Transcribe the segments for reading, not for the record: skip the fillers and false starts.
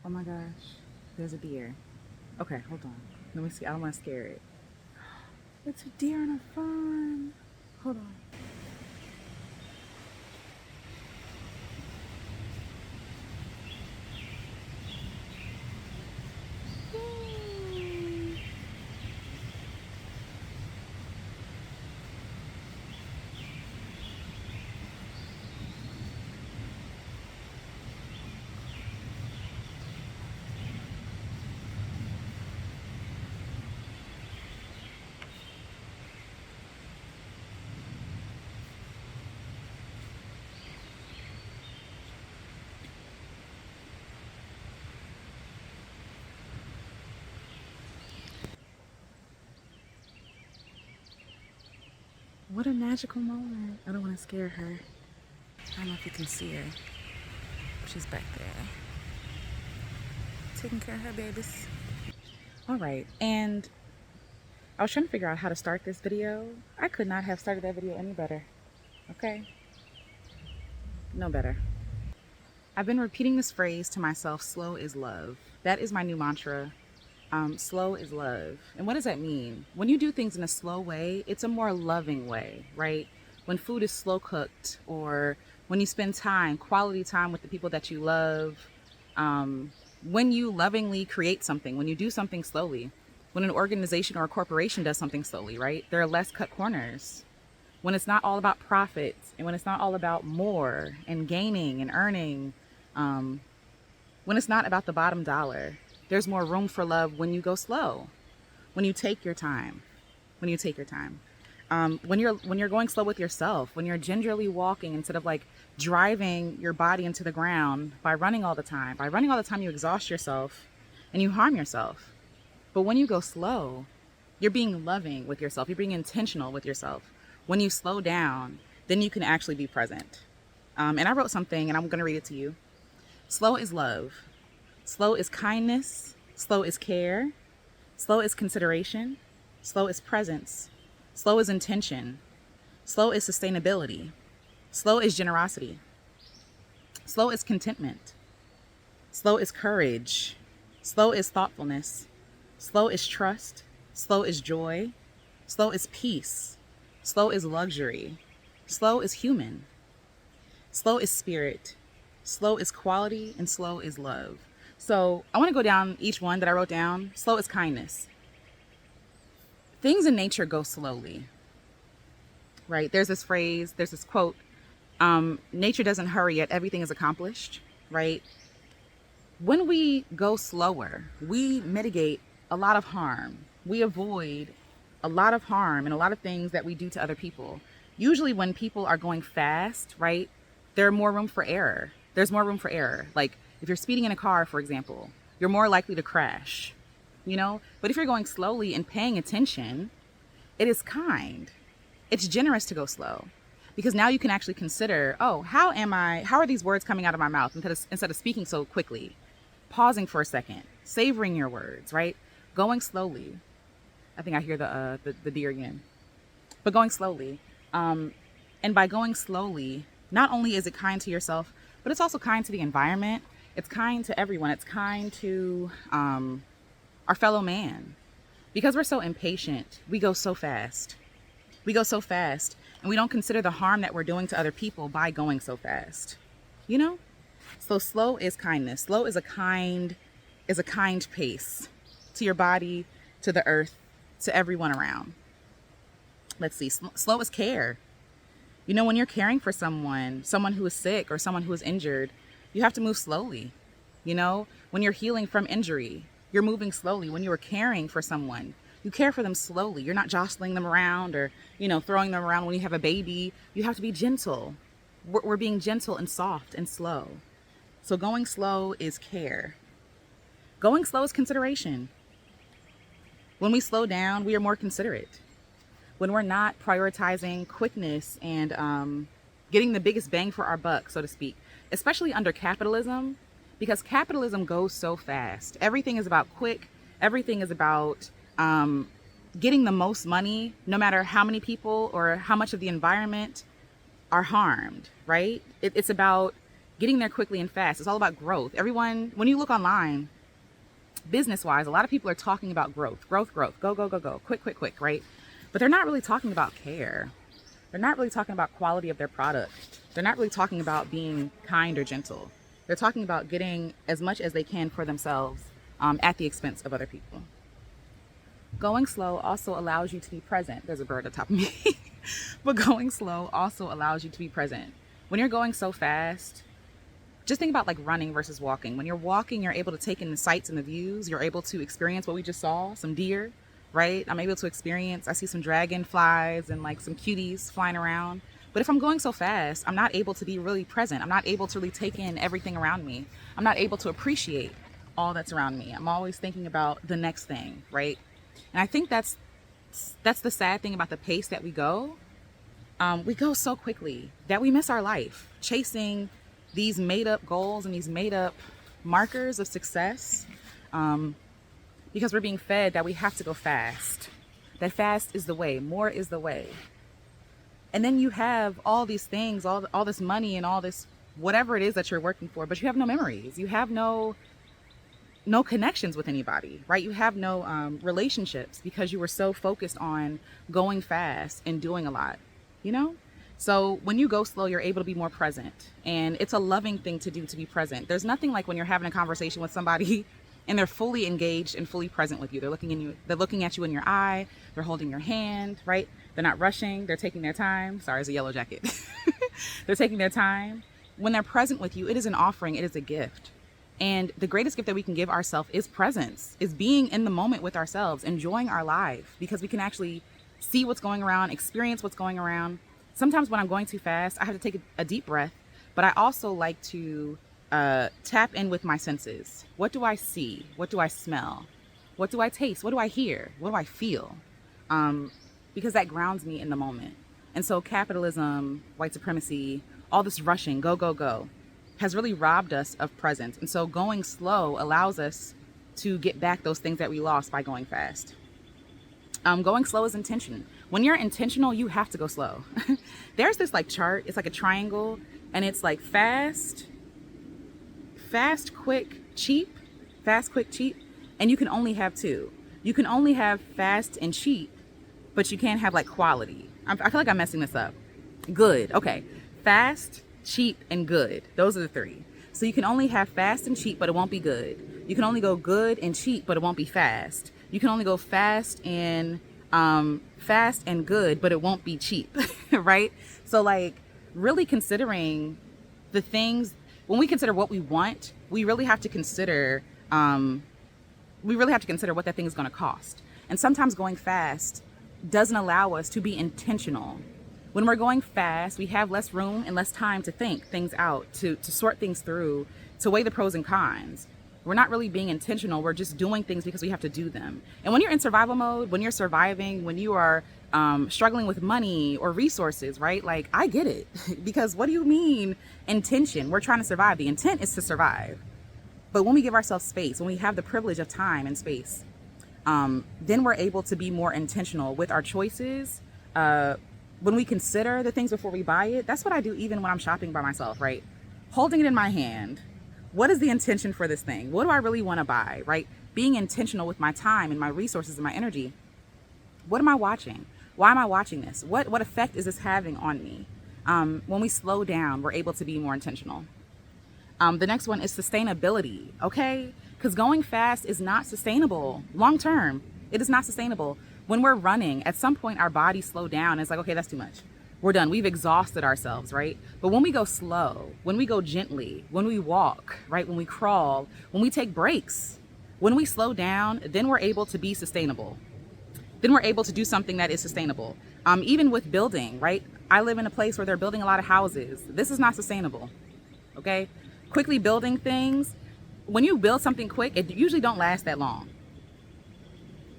Oh my gosh, there's a deer. Okay, hold on. Let me see. I don't want to scare it. It's a deer on a farm. Hold on. What a magical moment. I don't want to scare her. I don't know if you can see her. She's back there. Taking care of her babies. All right, and I was trying to figure out how to start this video. I could not have started that video any better. Okay? No better. I've been repeating this phrase to myself, slow is love. That is my new mantra. Slow is love. And what does that mean? When you do things in a slow way, it's a more loving way, right? When food is slow cooked, or when you spend time, quality time with the people that you love, when you lovingly create something, when you do something slowly, when an organization or a corporation does something slowly, right? There are less cut corners. When it's not all about profits, and when it's not all about more and gaining and earning, when it's not about the bottom dollar, there's more room for love when you go slow, when you take your time, when you're going slow with yourself, when you're gingerly walking instead of like driving your body into the ground by running all the time. By running all the time, you exhaust yourself and you harm yourself. But when you go slow, you're being loving with yourself. You're being intentional with yourself. When you slow down, then you can actually be present. And I wrote something and I'm going to read it to you. Slow is love. Slow is kindness. Slow is care. Slow is consideration. Slow is presence. Slow is intention. Slow is sustainability. Slow is generosity. Slow is contentment. Slow is courage. Slow is thoughtfulness. Slow is trust. Slow is joy. Slow is peace. Slow is luxury. Slow is human. Slow is spirit. Slow is quality, and slow is love. So I want to go down each one that I wrote down. Slow is kindness. Things in nature go slowly, right? There's this phrase, there's this quote, nature doesn't hurry yet everything is accomplished, right? When we go slower, we mitigate a lot of harm. We avoid a lot of harm and a lot of things that we do to other people. Usually when people are going fast, right, there's more room for error. There's more room for error. Like if you're speeding in a car, for example, you're more likely to crash, you know? But if you're going slowly and paying attention, it is kind. It's generous to go slow, because now you can actually consider, oh, how are these words coming out of my mouth instead of speaking so quickly, pausing for a second, savoring your words, right? Going slowly. I think I hear the deer again, but going slowly. And by going slowly, not only is it kind to yourself, but it's also kind to the environment. It's kind to everyone. It's kind to our fellow man. Because we're so impatient, we go so fast. We go so fast, and we don't consider the harm that we're doing to other people by going so fast. You know? So slow is kindness. Slow is a kind pace to your body, to the earth, to everyone around. Let's see. Slow is care. You know, when you're caring for someone who is sick or someone who is injured, you have to move slowly. You know, when you're healing from injury, you're moving slowly. When you are caring for someone, you care for them slowly. You're not jostling them around or, you know, throwing them around when you have a baby. You have to be gentle. We're being gentle and soft and slow. So going slow is care. Going slow is consideration. When we slow down, we are more considerate. When we're not prioritizing quickness and getting the biggest bang for our buck, so to speak, especially under capitalism, because capitalism goes so fast. Everything is about quick. Everything is about getting the most money, no matter how many people or how much of the environment are harmed, right? It's about getting there quickly and fast. It's all about growth. Everyone, when you look online, business-wise, a lot of people are talking about growth, go, quick, right? But they're not really talking about care. They're not really talking about quality of their product. They're not really talking about being kind or gentle. They're talking about getting as much as they can for themselves at the expense of other people. Going slow also allows you to be present. There's a bird on top of me. But going slow also allows you to be present. When you're going so fast, just think about like running versus walking. When you're walking, you're able to take in the sights and the views. You're able to experience what we just saw, some deer, right? I'm able to experience, I see some dragonflies and like some cuties flying around. But if I'm going so fast, I'm not able to be really present. I'm not able to really take in everything around me. I'm not able to appreciate all that's around me. I'm always thinking about the next thing, right? And I think that's the sad thing about the pace that we go. We go so quickly that we miss our life chasing these made up goals and these made up markers of success, because we're being fed that we have to go fast, that fast is the way, more is the way. And then you have all these things, all this money and all this, whatever it is that you're working for, but you have no memories. You have no connections with anybody, right? You have no relationships because you were so focused on going fast and doing a lot, you know? So when you go slow, you're able to be more present, and it's a loving thing to do, to be present. There's nothing like when you're having a conversation with somebody and they're fully engaged and fully present with you. They're looking at you in your eye. They're holding your hand, right? They're not rushing. They're taking their time. Sorry, it's a yellow jacket. They're taking their time. When they're present with you, it is an offering. It is a gift. And the greatest gift that we can give ourselves is presence, is being in the moment with ourselves, enjoying our life, because we can actually see what's going around, experience what's going around. Sometimes when I'm going too fast, I have to take a deep breath, but I also like to tap in with my senses. What do I see? What do I smell? What do I taste? What do I hear? What do I feel? Because that grounds me in the moment. And so capitalism, white supremacy, all this rushing, go, has really robbed us of presence. And so going slow allows us to get back those things that we lost by going fast. Going slow is intention. When you're intentional, you have to go slow. There's this like chart, it's like a triangle, and it's like fast, quick, cheap, and you can only have two. You can only have fast and cheap, but you can't have like quality. I feel like I'm messing this up. Good, okay. Fast, cheap, and good. Those are the three. So you can only have fast and cheap, but it won't be good. You can only go good and cheap, but it won't be fast. You can only go fast and good, but it won't be cheap, right? So like really considering the things, when we consider what we want, we really have to consider what that thing is going to cost. And sometimes going fast doesn't allow us to be intentional. When we're going fast, we have less room and less time to think things out, to sort things through, to weigh the pros and cons. We're not really being intentional. We're just doing things because we have to do them. And when you're in survival mode, when you're surviving, when you are struggling with money or resources, right? Like, I get it. Because what do you mean intention? We're trying to survive. The intent is to survive. But when we give ourselves space, when we have the privilege of time and space, then we're able to be more intentional with our choices. When we consider the things before we buy it, that's what I do even when I'm shopping by myself, right? Holding it in my hand. What is the intention for this thing? What do I really want to buy, right? Being intentional with my time and my resources and my energy. What am I watching? Why am I watching this? What effect is this having on me? When we slow down, we're able to be more intentional. The next one is sustainability, okay? Because going fast is not sustainable long term. It is not sustainable. When we're running, at some point our bodies slow down. It's like, okay, that's too much. We're done. We've exhausted ourselves, right? But when we go slow, when we go gently, when we walk, right? When we crawl, when we take breaks, when we slow down, then we're able to be sustainable. Then we're able to do something that is sustainable. Even with building, right? I live in a place where they're building a lot of houses. This is not sustainable, okay? Quickly building things. When you build something quick, it usually don't last that long.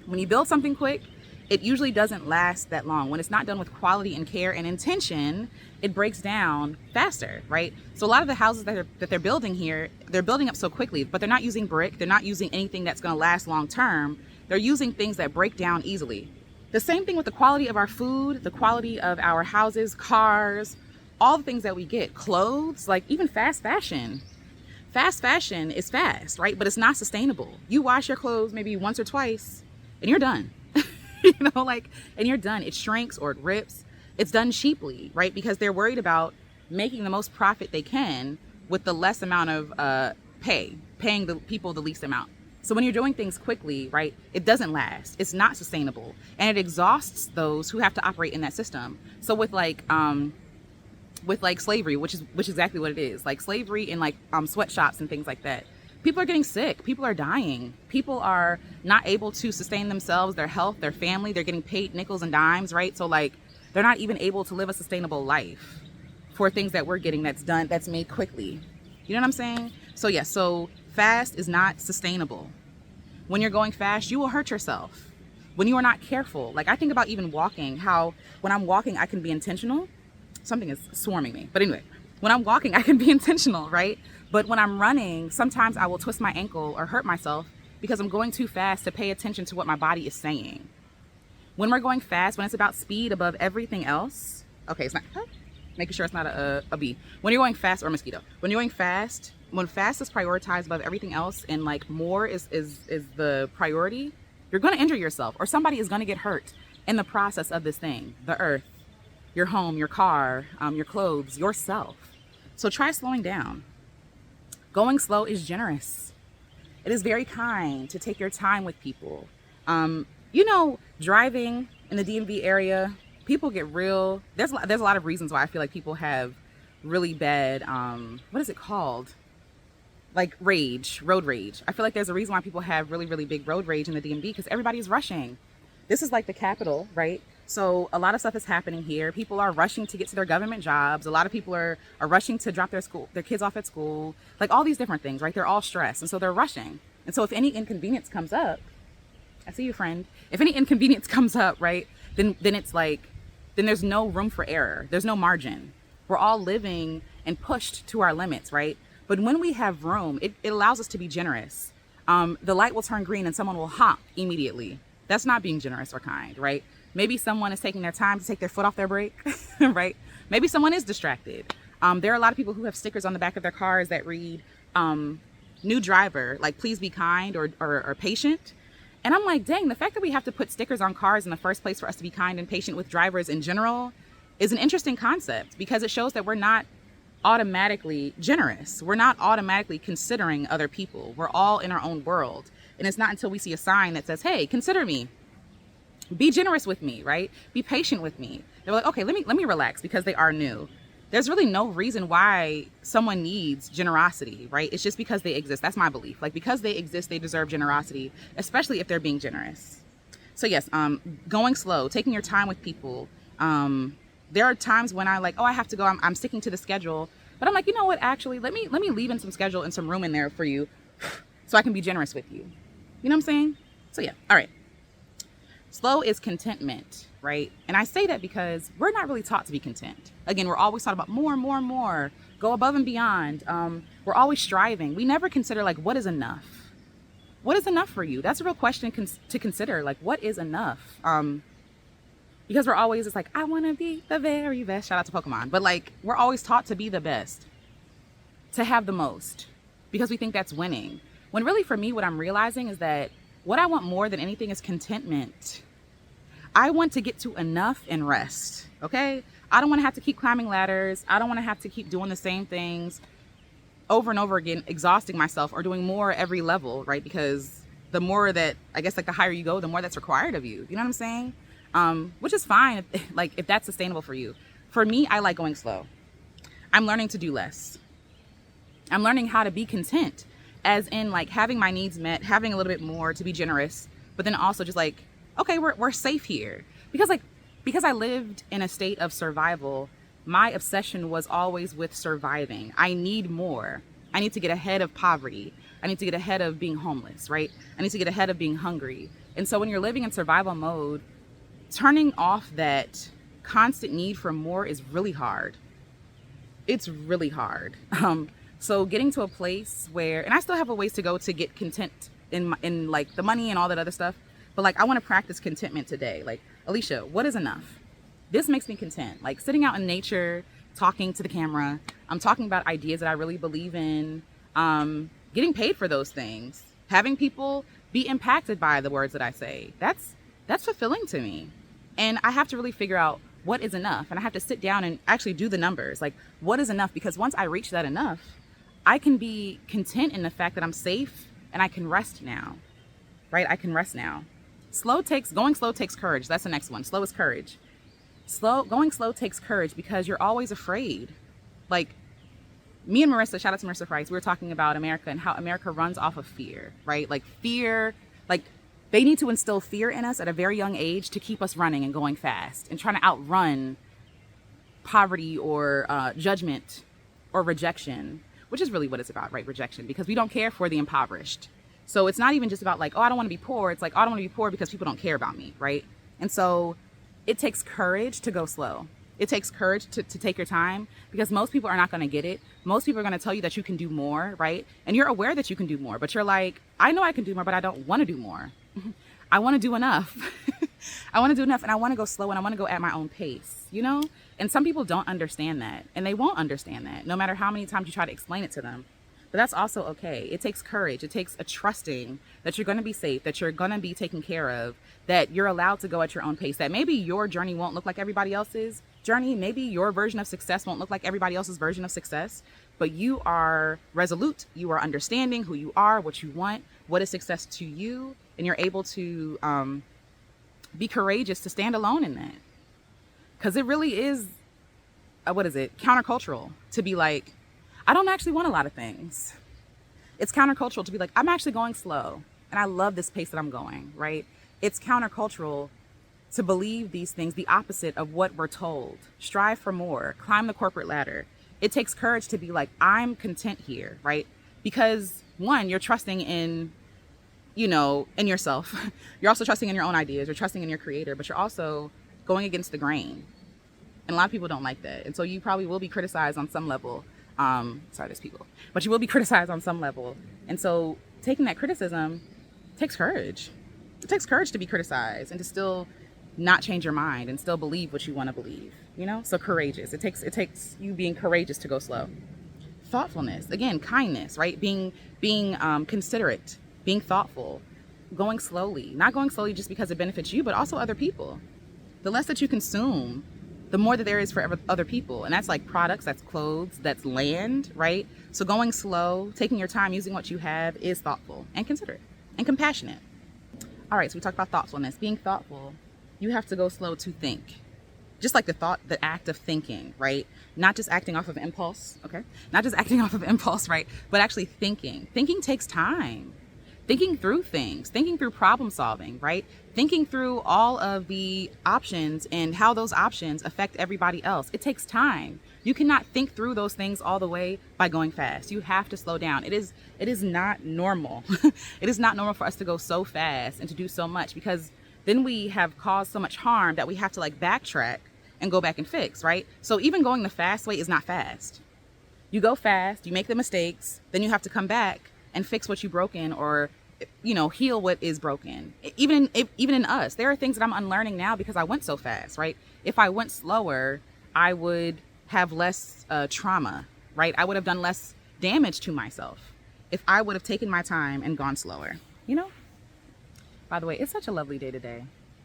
When you build something quick, it usually doesn't last that long. When it's not done with quality and care and intention, it breaks down faster, right? So a lot of the houses that they're building here, they're building up so quickly, but they're not using brick. They're not using anything that's going to last long term. They're using things that break down easily. The same thing with the quality of our food, the quality of our houses, cars, all the things that we get, clothes, like even fast fashion. Fast fashion is fast, right? But it's not sustainable. You wash your clothes maybe once or twice and you're done. You know, like, and you're done. It shrinks or it rips. It's done cheaply, right? Because they're worried about making the most profit they can with the less amount of paying the people the least amount. So when you're doing things quickly, right, it doesn't last. It's not sustainable, and it exhausts those who have to operate in that system. So with like slavery, which is exactly what it is, like slavery in like sweatshops and things like that. People are getting sick. People are dying. People are not able to sustain themselves, their health, their family. They're getting paid nickels and dimes, right? So like they're not even able to live a sustainable life for things that we're getting that's made quickly. You know what I'm saying? So yeah, so fast is not sustainable. When you're going fast, you will hurt yourself. When you are not careful, like I think about even walking, how when I'm walking, I can be intentional. Something is swarming me. But anyway, when I'm walking, I can be intentional, right? But when I'm running, sometimes I will twist my ankle or hurt myself because I'm going too fast to pay attention to what my body is saying. When we're going fast, when it's about speed above everything else, okay, it's not, making sure it's not a bee. When you're going fast, or a mosquito, when you're going fast, when fast is prioritized above everything else and like more is the priority, you're going to injure yourself or somebody is going to get hurt in the process of this thing, the earth, your home, your car, your clothes, yourself. So try slowing down. Going slow is generous. It is very kind to take your time with people. You know, driving in the DMV area, people get real. There's a lot of reasons why I feel like people have really bad, what is it called? Like road rage. I feel like there's a reason why people have really, really big road rage in the DMV because everybody's rushing. This is like the capital, right? So a lot of stuff is happening here. People are rushing to get to their government jobs. A lot of people are rushing to drop their kids off at school. Like all these different things, right? They're all stressed. And so they're rushing. And so if any inconvenience comes up, I see you, friend. If any inconvenience comes up, right, then it's like, then there's no room for error. There's no margin. We're all living and pushed to our limits, right? But when we have room, it allows us to be generous. The light will turn green and someone will honk immediately. That's not being generous or kind, right? Maybe someone is taking their time to take their foot off their brake, right? Maybe someone is distracted. There are a lot of people who have stickers on the back of their cars that read, new driver, like please be kind or patient. And I'm like, dang, the fact that we have to put stickers on cars in the first place for us to be kind and patient with drivers in general is an interesting concept because it shows that we're not automatically generous. We're not automatically considering other people. We're all in our own world. And it's not until we see a sign that says, hey, consider me. Be generous with me, right? Be patient with me. They're like, okay, let me relax because they are new. There's really no reason why someone needs generosity, right? It's just because they exist. That's my belief. Like because they exist, they deserve generosity, especially if they're being generous. So yes, going slow, taking your time with people. There are times when I like, oh, I have to go. I'm sticking to the schedule, but I'm like, you know what? Actually, let me leave in some schedule and some room in there for you, so I can be generous with you. You know what I'm saying? So yeah. All right. Slow is contentment, right? And I say that because we're not really taught to be content. Again, we're always taught about more and more and more. Go above and beyond. We're always striving. We never consider like what is enough. What is enough for you? That's a real question to consider. Like, what is enough? Because we're always, it's like, I want to be the very best. Shout out to Pokemon. But like, we're always taught to be the best, to have the most, because we think that's winning. When really for me, what I'm realizing is that what I want more than anything is contentment. I want to get to enough and rest, okay? I don't want to have to keep climbing ladders. I don't want to have to keep doing the same things over and over again, exhausting myself or doing more every level, right? Because the more that, I guess like the higher you go, the more that's required of you. You know what I'm saying? Which is fine if that's sustainable for you. For me, I like going slow. I'm learning to do less. I'm learning how to be content, as in like having my needs met, having a little bit more to be generous, but then also just like, okay, we're safe here. Because I lived in a state of survival, my obsession was always with surviving. I need more. I need to get ahead of poverty. I need to get ahead of being homeless, right? I need to get ahead of being hungry. And so when you're living in survival mode, turning off that constant need for more is really hard. It's really hard. So getting to a place where, and I still have a ways to go to get content in like the money and all that other stuff, but like I want to practice contentment today. Like, Alicia, what is enough? This makes me content. Like sitting out in nature, talking to the camera. I'm talking about ideas that I really believe in, getting paid for those things, having people be impacted by the words that I say. That's fulfilling to me. And I have to really figure out what is enough. And I have to sit down and actually do the numbers. Like, what is enough? Because once I reach that enough, I can be content in the fact that I'm safe and I can rest now, right? I can rest now. Going slow takes courage. That's the next one. Slow is courage. Going slow takes courage because you're always afraid. Like, me and Marissa, shout out to Marissa Price, we were talking about America and how America runs off of fear, right? Like fear, like they need to instill fear in us at a very young age to keep us running and going fast and trying to outrun poverty or judgment or rejection, which is really what it's about, right? Rejection, because we don't care for the impoverished. So it's not even just about like, oh, I don't want to be poor. It's like, oh, I don't want to be poor because people don't care about me, right? And so it takes courage to go slow. It takes courage to take your time, because most people are not going to get it. Most people are going to tell you that you can do more, right? And you're aware that you can do more, but you're like, I know I can do more, but I don't want to do more. I want to do enough. I want to do enough, and I want to go slow, and I want to go at my own pace, you know? And some people don't understand that, and they won't understand that no matter how many times you try to explain it to them. But that's also okay. It takes courage. It takes a trusting that you're going to be safe, that you're going to be taken care of, that you're allowed to go at your own pace, that maybe your journey won't look like everybody else's journey. Maybe your version of success won't look like everybody else's version of success, but you are resolute. You are understanding who you are, what you want, what is success to you, and you're able to be courageous to stand alone in that. Because it really is, countercultural to be like, I don't actually want a lot of things. It's countercultural to be like, I'm actually going slow, and I love this pace that I'm going, right? It's countercultural to believe these things, the opposite of what we're told. Strive for more, climb the corporate ladder. It takes courage to be like, I'm content here, right? Because one, you're trusting in, in yourself. You're also trusting in your own ideas. You're trusting in your creator, but you're also going against the grain. And a lot of people don't like that. And so you probably will be criticized on some level. There's people, but you will be criticized on some level. And so taking that criticism takes courage. It takes courage to be criticized and to still not change your mind and still believe what you want to believe, So courageous. It takes you being courageous to go slow. Thoughtfulness, again, kindness, right? Being considerate, being thoughtful, going slowly, not going slowly just because it benefits you, but also other people. The less that you consume, the more that there is for other people. And that's like products, that's clothes, that's land, right? So going slow, taking your time, using what you have is thoughtful and considerate and compassionate. All right, so we talked about thoughtfulness. Being thoughtful, you have to go slow to think. Just like the act of thinking, right? Not just acting off of impulse, okay? Not just acting off of impulse, right? But actually thinking. Thinking takes time. Thinking through things, thinking through problem solving, right? Thinking through all of the options and how those options affect everybody else. It takes time. You cannot think through those things all the way by going fast. You have to slow down. It is not normal. It is not normal for us to go so fast and to do so much, because then we have caused so much harm that we have to like backtrack and go back and fix, right? So even going the fast way is not fast. You go fast, you make the mistakes, then you have to come back and fix what you broken, or heal what is broken. Even in us, there are things that I'm unlearning now because I went so fast, right? If I went slower, I would have less trauma, right? I would have done less damage to myself if I would have taken my time and gone slower, By the way, it's such a lovely day today.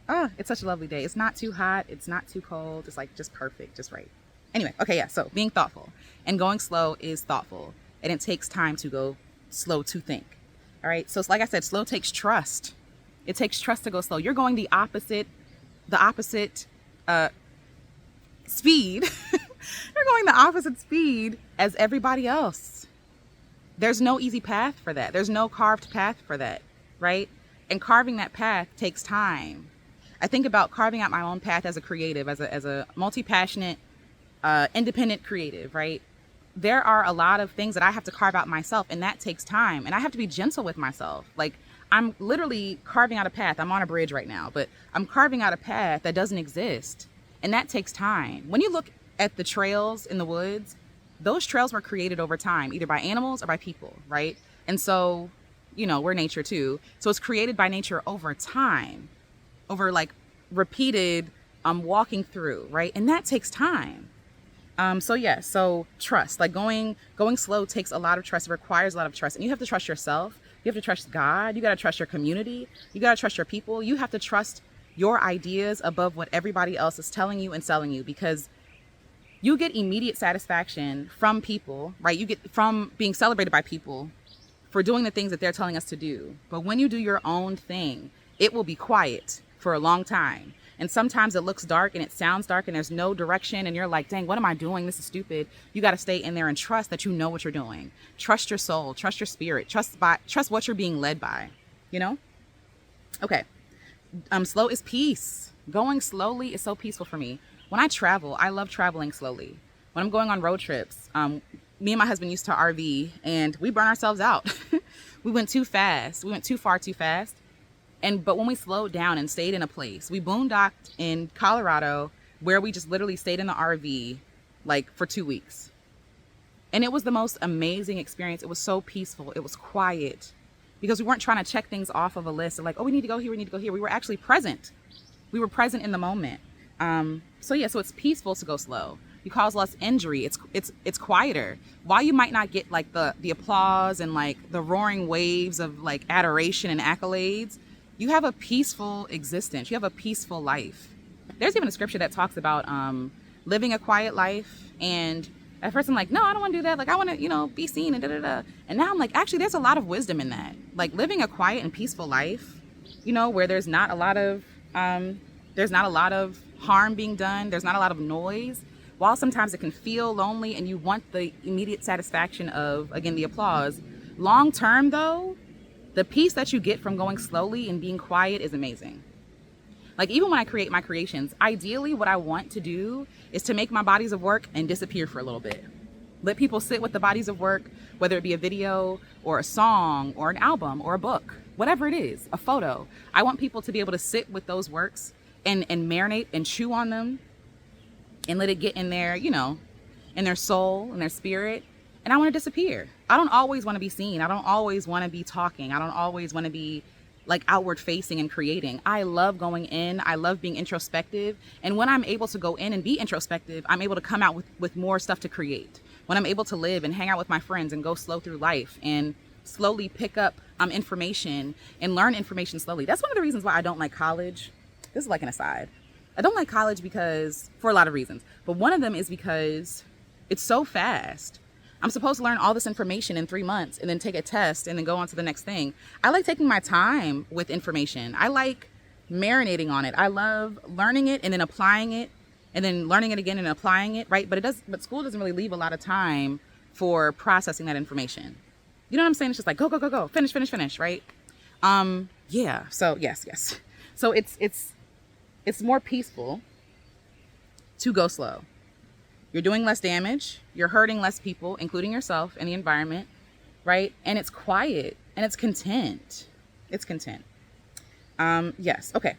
Oh, it's such a lovely day. It's not too hot. It's not too cold. It's like just perfect, just right. Anyway, okay, yeah. So being thoughtful and going slow is thoughtful, and it takes time to go slow to think. All right. So it's like I said, slow takes trust. It takes trust to go slow. You're going the opposite speed. You're going the opposite speed as everybody else. There's no easy path for that. There's no carved path for that, right? And carving that path takes time. I think about carving out my own path as a creative, as a multi-passionate, independent creative, right? There are a lot of things that I have to carve out myself, and that takes time. And I have to be gentle with myself. Like, I'm literally carving out a path. I'm on a bridge right now, but I'm carving out a path that doesn't exist. And that takes time. When you look at the trails in the woods, those trails were created over time, either by animals or by people, right? And so, we're nature too. So it's created by nature over time, over like repeated walking through, right? And that takes time. So trust, like going slow takes a lot of trust. It requires a lot of trust, and you have to trust yourself. You have to trust God. You got to trust your community. You got to trust your people. You have to trust your ideas above what everybody else is telling you and selling you, because you get immediate satisfaction from people, right? You get from being celebrated by people for doing the things that they're telling us to do. But when you do your own thing, it will be quiet for a long time. And sometimes it looks dark and it sounds dark and there's no direction and you're like, dang, what am I doing? This is stupid. You got to stay in there and trust that you know what you're doing. Trust your soul, trust your spirit, trust what you're being led by, you know? Okay. Slow is peace. Going slowly is so peaceful for me. When I travel, I love traveling slowly. When I'm going on road trips, me and my husband used to RV and we burn ourselves out. We went too fast. We went too far too fast. But when we slowed down and stayed in a place, we boondocked in Colorado where we just literally stayed in the RV like for 2 weeks. And it was the most amazing experience. It was so peaceful. It was quiet because we weren't trying to check things off of a list of like, oh, we need to go here. We need to go here. We were actually present. We were present in the moment. So it's peaceful to go slow. You cause less injury. It's quieter. While you might not get like the applause and like the roaring waves of like adoration and accolades, you have a peaceful existence. You have a peaceful life. There's even a scripture that talks about living a quiet life. And at first I'm like, no, I don't want to do that. Like I want to, be seen and da-da-da. And now I'm like, actually, there's a lot of wisdom in that. Like living a quiet and peaceful life, where there's not a lot of harm being done. There's not a lot of noise. While sometimes it can feel lonely and you want the immediate satisfaction of, again, the applause. Long term, though, the peace that you get from going slowly and being quiet is amazing. Like even when I create my creations, ideally what I want to do is to make my bodies of work and disappear for a little bit. Let people sit with the bodies of work, whether it be a video or a song or an album or a book, whatever it is, a photo. I want people to be able to sit with those works and marinate and chew on them and let it get in their, in their soul and their spirit. And I want to disappear. I don't always want to be seen. I don't always want to be talking. I don't always want to be like outward facing and creating. I love going in. I love being introspective. And when I'm able to go in and be introspective, I'm able to come out with more stuff to create. When I'm able to live and hang out with my friends and go slow through life and slowly pick up information and learn information slowly. That's one of the reasons why I don't like college. This is like an aside. I don't like college for a lot of reasons. But one of them is because it's so fast. I'm supposed to learn all this information in 3 months and then take a test and then go on to the next thing. I like taking my time with information. I like marinating on it. I love learning it and then applying it and then learning it again and applying it, right? But school doesn't really leave a lot of time for processing that information. You know what I'm saying? It's just like go, finish, right? So yes. So it's more peaceful to go slow. You're doing less damage. You're hurting less people, including yourself and the environment, right? And it's quiet and it's content. Yes. Okay.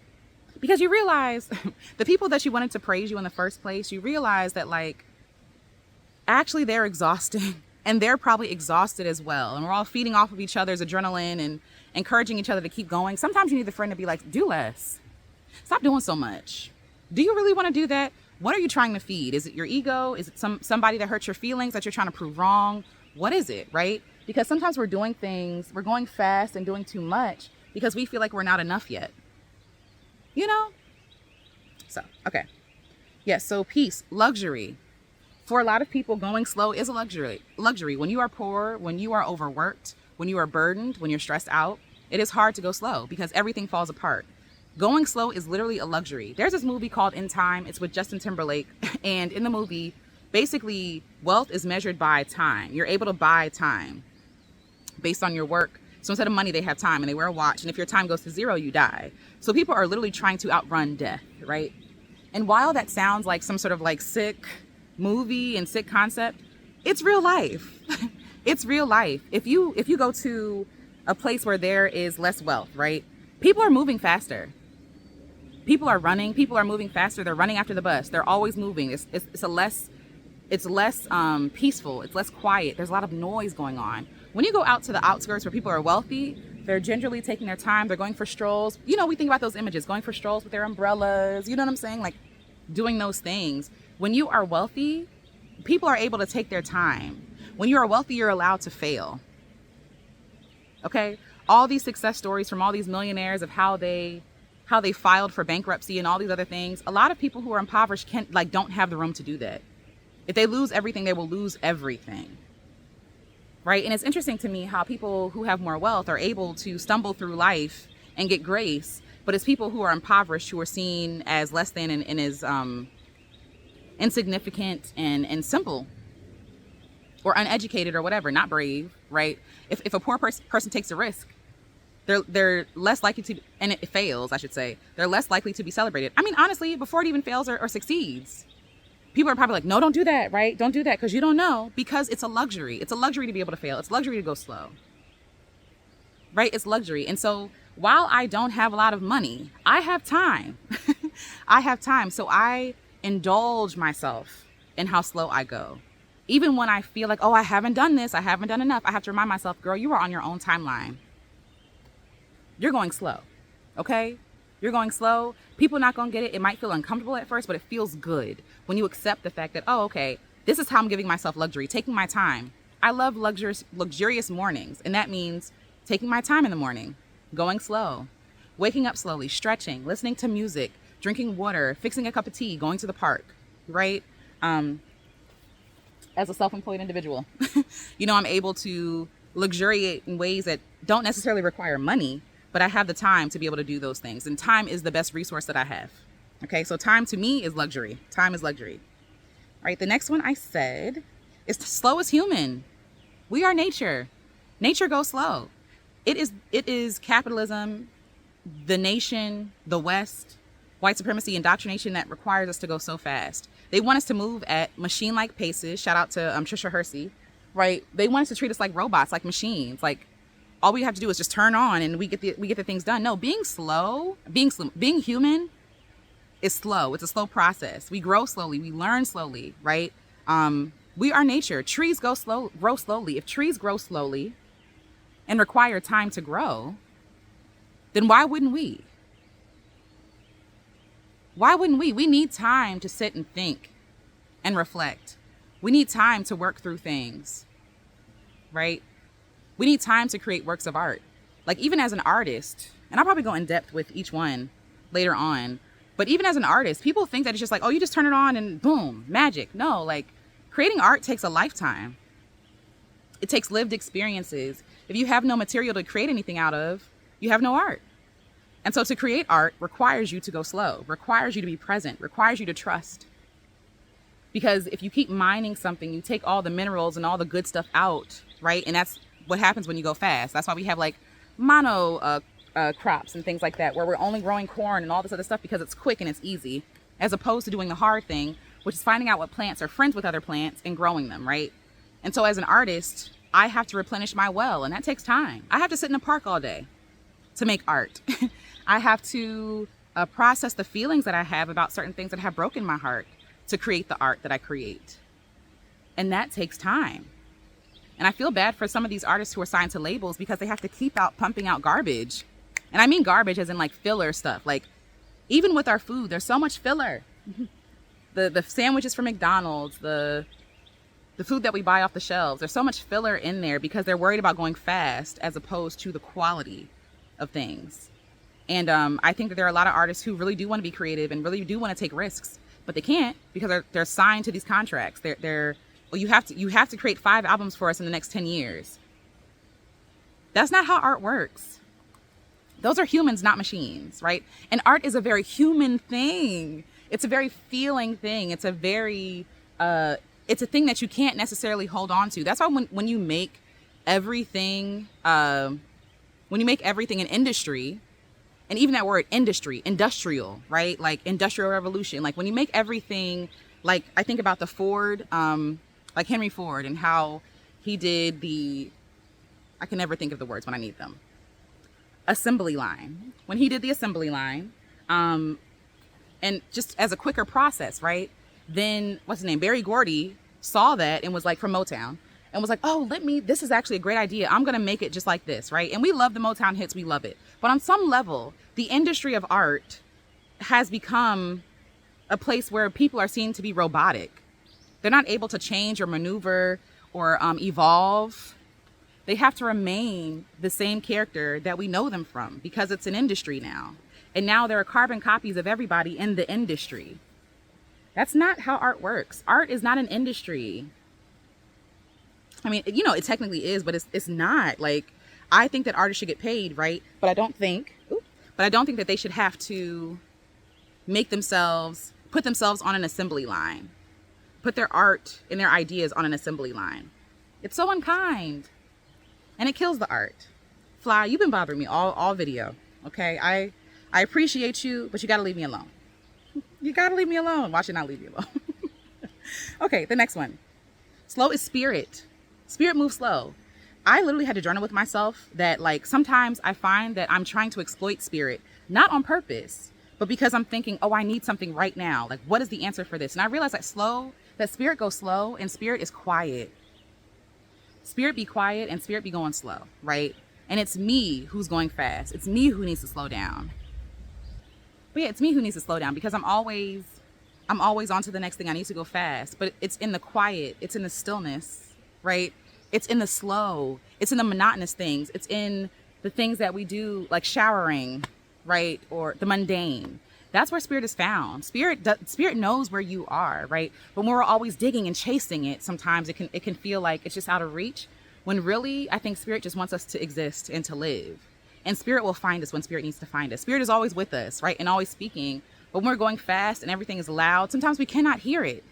Because you realize the people that you wanted to praise you in the first place, you realize that like, actually they're exhausting and they're probably exhausted as well. And we're all feeding off of each other's adrenaline and encouraging each other to keep going. Sometimes you need the friend to be like, do less. Stop doing so much. Do you really want to do that? What are you trying to feed? Is it your ego? Is it somebody that hurts your feelings that you're trying to prove wrong? What is it, right? Because sometimes we're doing things, we're going fast and doing too much because we feel like we're not enough yet. So, okay. Yes, so peace, luxury. For a lot of people, going slow is a luxury. When you are poor, when you are overworked, when you are burdened, when you're stressed out, it is hard to go slow because everything falls apart. Going slow is literally a luxury. There's this movie called In Time. It's with Justin Timberlake. And in the movie, basically, wealth is measured by time. You're able to buy time based on your work. So instead of money, they have time and they wear a watch. And if your time goes to zero, you die. So people are literally trying to outrun death, right? And while that sounds like some sort of like sick movie and sick concept, it's real life. It's real life. If you go to a place where there is less wealth, right? People are moving faster. People are running. People are moving faster. They're running after the bus. They're always moving. It's less peaceful. It's less quiet. There's a lot of noise going on. When you go out to the outskirts where people are wealthy, they're gingerly taking their time. They're going for strolls. We think about those images, going for strolls with their umbrellas. You know what I'm saying? Like doing those things. When you are wealthy, People are able to take their time. When you are wealthy, you're allowed to fail. Okay? All these success stories from all these millionaires of how they filed for bankruptcy and all these other things. A lot of people who are impoverished don't have the room to do that. If they lose everything, they will lose everything. Right? And it's interesting to me how people who have more wealth are able to stumble through life and get grace, but it's people who are impoverished who are seen as less than and as insignificant and simple or uneducated or whatever, not brave, right? If a poor person takes a risk, they're less likely to, and it fails, I should say, they're less likely to be celebrated. I mean, honestly, before it even fails or succeeds, people are probably like, no, don't do that, right? Don't do that because you don't know, because it's a luxury. It's a luxury to be able to fail. It's a luxury to go slow, right? It's luxury. And so while I don't have a lot of money, I have time. I have time. So I indulge myself in how slow I go. Even when I feel like, oh, I haven't done this, I haven't done enough, I have to remind myself, girl, you are on your own timeline. You're going slow, okay? You're going slow. People are not going to get it. It might feel uncomfortable at first, but it feels good when you accept the fact that, oh, okay, this is how I'm giving myself luxury, taking my time. I love luxurious mornings, and that means taking my time in the morning, going slow, waking up slowly, stretching, listening to music, drinking water, fixing a cup of tea, going to the park, right? As a self-employed individual, I'm able to luxuriate in ways that don't necessarily require money, but I have the time to be able to do those things. And time is the best resource that I have. Okay, so time to me is luxury. Time is luxury. All right, the next one I said is slow is human. We are nature. Nature goes slow. It is capitalism, the nation, the West, white supremacy, indoctrination that requires us to go so fast. They want us to move at machine-like paces. Shout out to Tricia Hersey, right? They want us to treat us like robots, like machines. Like all we have to do is just turn on and we get the things done. No, being human is slow. It's a slow process. We grow slowly. We learn slowly, right? We are nature. Trees grow slowly. If trees grow slowly and require time to grow, then why wouldn't we? Why wouldn't we? We need time to sit and think and reflect. We need time to work through things, right? We need time to create works of art. Like even as an artist, and I'll probably go in depth with each one later on, but even as an artist, people think that it's just like, oh, you just turn it on and boom, magic. No, like creating art takes a lifetime. It takes lived experiences. If you have no material to create anything out of, you have no art. And so to create art requires you to go slow, requires you to be present, requires you to trust. Because if you keep mining something, you take all the minerals and all the good stuff out, right? And that's what happens when you go fast. That's why we have like mono crops and things like that, where we're only growing corn and all this other stuff because it's quick and it's easy, as opposed to doing the hard thing, which is finding out what plants are friends with other plants and growing them, right? And so as an artist, I have to replenish my well, and that takes time. I have to sit in a park all day to make art. I have to process the feelings that I have about certain things that have broken my heart to create the art that I create. And that takes time. And I feel bad for some of these artists who are signed to labels because they have to keep pumping out garbage. And I mean garbage as in like filler stuff. Like even with our food, there's so much filler. The sandwiches from McDonald's, the food that we buy off the shelves, there's so much filler in there because they're worried about going fast as opposed to the quality of things. And I think that there are a lot of artists who really do want to be creative and really do want to take risks, but they can't because they're signed to these contracts. Well, you have to create 5 albums for us in the next 10 years. That's not how art works. Those are humans, not machines, right? And art is a very human thing. It's a very feeling thing. It's a very it's a thing that you can't necessarily hold on to. That's why when you make everything an industry. And even that word industry, industrial, right? Like industrial revolution. Like when you make everything, like I think about the Ford, like Henry Ford and how he did I can never think of the words when I need them. Assembly line. When he did the assembly line, and just as a quicker process, right? Then what's his name? Barry Gordy saw that and was like from Motown and was like, oh, this is actually a great idea. I'm going to make it just like this, right? And we love the Motown hits. We love it. But on some level, the industry of art has become a place where people are seen to be robotic. They're not able to change or maneuver or evolve. They have to remain the same character that we know them from, because it's an industry now. And now there are carbon copies of everybody in the industry. That's not how art works. Art is not an industry. I mean, you know, it technically is, but it's not. Like, I think that artists should get paid, right? But I don't think that they should have to put themselves on an assembly line, put their art and their ideas on an assembly line. It's so unkind, and it kills the art. Fly, you've been bothering me all video. Okay, I appreciate you, but you got to leave me alone. You got to leave me alone. Why should I not leave you alone? Okay, the next one. Slow is spirit. Spirit moves slow. I literally had to journal with myself that, like, sometimes I find that I'm trying to exploit spirit, not on purpose, but because I'm thinking, oh, I need something right now. Like, what is the answer for this? And I realized that spirit goes slow, and spirit is quiet. Spirit be quiet and spirit be going slow, right? And it's me who's going fast. It's me who needs to slow down. But yeah, it's me who needs to slow down, because I'm always on to the next thing. I need to go fast, but it's in the quiet. It's in the stillness, right? It's in the slow. It's in the monotonous things. It's in the things that we do, like showering, right? Or the mundane. That's where spirit is found. Spirit knows where you are, right? But when we're always digging and chasing it, sometimes it can feel like it's just out of reach, when really I think spirit just wants us to exist and to live. And spirit will find us when spirit needs to find us. Spirit is always with us, right? And always speaking. But when we're going fast and everything is loud, sometimes we cannot hear it.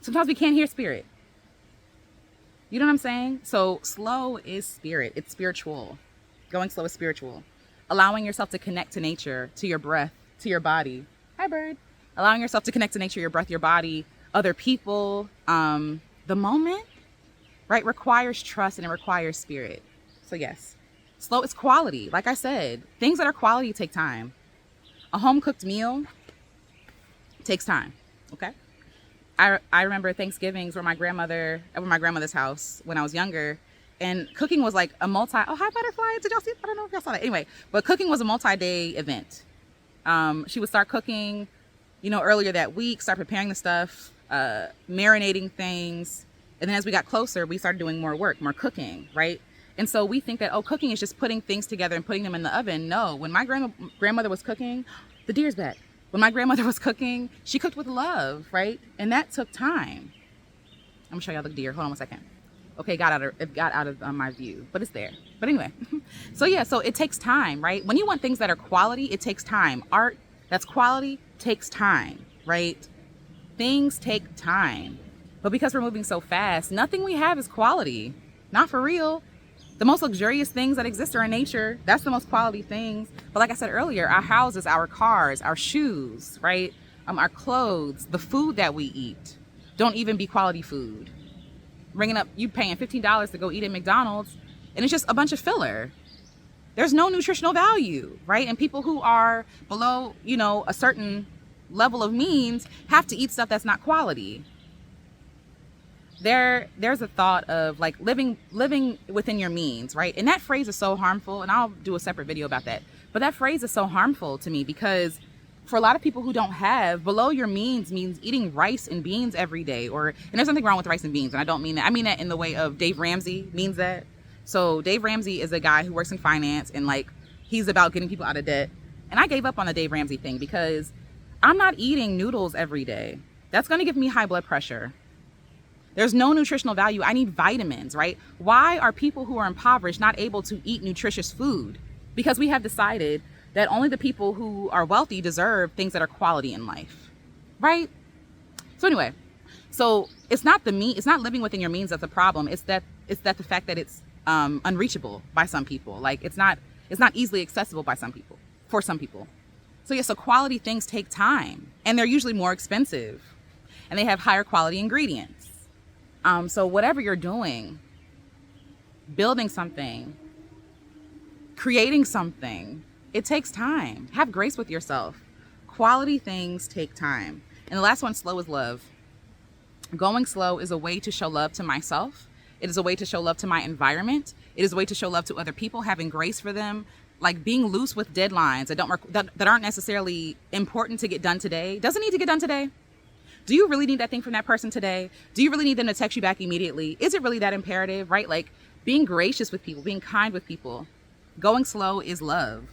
Sometimes we can't hear spirit. You know what I'm saying? So slow is spirit. It's spiritual. Going slow is spiritual. Allowing yourself to connect to nature, to your breath, to your body. Hi, bird. Allowing yourself to connect to nature, your breath, your body, other people. The moment, right, requires trust, and it requires spirit. So yes, slow is quality. Like I said, things that are quality take time. A home-cooked meal takes time, okay? I remember Thanksgivings were at my grandmother's house when I was younger, and cooking was like a oh, hi, butterfly. Did y'all see it? I don't know if y'all saw that. Anyway, but cooking was a multi-day event. She would start cooking, earlier that week, start preparing the stuff, marinating things. And then as we got closer, we started doing more work, more cooking, right? And so we think that, cooking is just putting things together and putting them in the oven. No, when my grandmother was cooking, the deer's back. When my grandmother was cooking, she cooked with love, right? And that took time. I'm gonna show y'all the deer. Hold on one second. Okay, it got out of my view, but it's there. But anyway, so it takes time, right? When you want things that are quality, it takes time. Art that's quality takes time, right? Things take time. But because we're moving so fast, nothing we have is quality. Not for real. The most luxurious things that exist are in nature. That's the most quality things. But like I said earlier, our houses, our cars, our shoes, right? Our clothes, the food that we eat, don't even be quality food. Ringing up, you paying $15 to go eat at McDonald's, and it's just a bunch of filler. There's no nutritional value, right? And people who are below, a certain level of means have to eat stuff that's not quality. There's a thought of like living within your means, right? And that phrase is so harmful, and I'll do a separate video about that. But that phrase is so harmful to me, because for a lot of people who don't have, below your means eating rice and beans every day, and there's nothing wrong with rice and beans, and I don't mean that. I mean that in the way of Dave Ramsey means that. So Dave Ramsey is a guy who works in finance, and like he's about getting people out of debt. And I gave up on the Dave Ramsey thing, because I'm not eating noodles every day. That's going to give me high blood pressure. There's no nutritional value. I need vitamins, right? Why are people who are impoverished not able to eat nutritious food? Because we have decided that only the people who are wealthy deserve things that are quality in life, right? So anyway, it's not it's not living within your means that's the problem. It's that the fact that it's unreachable by some people. Like it's not easily accessible by some people, for some people. So quality things take time, and they're usually more expensive, and they have higher quality ingredients. So whatever you're doing, building something, creating something, it takes time. Have grace with yourself. Quality things take time. And the last one, slow is love. Going slow is a way to show love to myself. It is a way to show love to my environment. It is a way to show love to other people, having grace for them, like being loose with deadlines that aren't necessarily important to get done today. Doesn't need to get done today. Do you really need that thing from that person today? Do you really need them to text you back immediately? Is it really that imperative, right? Like being gracious with people, being kind with people. Going slow is love.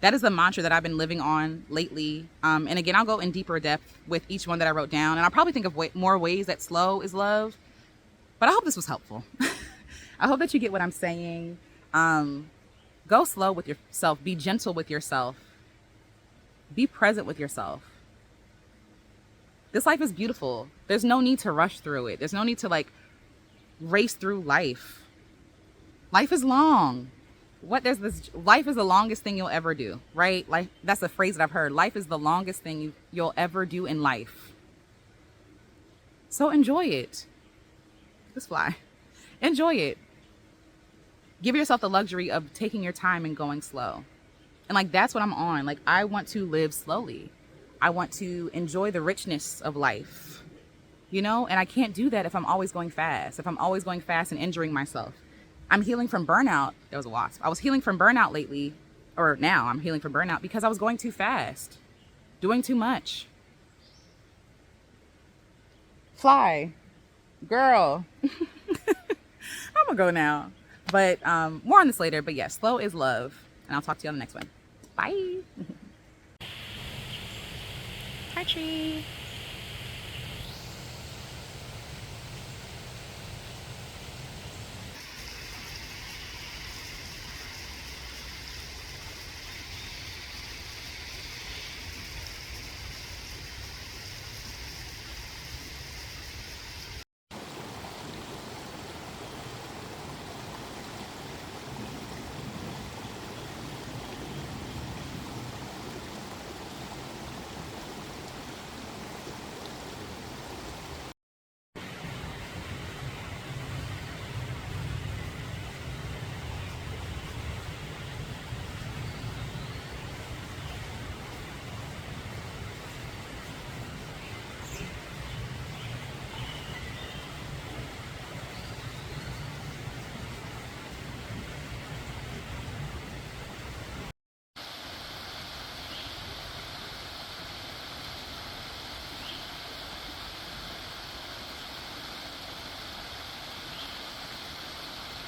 That is the mantra that I've been living on lately. And again, I'll go in deeper depth with each one that I wrote down. And I'll probably think of more ways that slow is love. But I hope this was helpful. I hope that you get what I'm saying. Go slow with yourself. Be gentle with yourself. Be present with yourself. This life is beautiful. There's no need to rush through it. There's no need to like race through life. Life is long. Life is the longest thing you'll ever do, right? Like that's a phrase that I've heard. Life is the longest thing you'll ever do in life. So enjoy it. Just fly. Enjoy it. Give yourself the luxury of taking your time and going slow. And like that's what I'm on. Like I want to live slowly. I want to enjoy the richness of life. You know, and I can't do that if I'm always going fast. If I'm always going fast and injuring myself. I'm healing from burnout. There was a wasp. I was healing from burnout lately, or now I'm healing from burnout because I was going too fast, doing too much. Fly, girl. I'm gonna go now, but more on this later. But yes, slow is love, and I'll talk to you on the next one. Bye. Hi, Tree.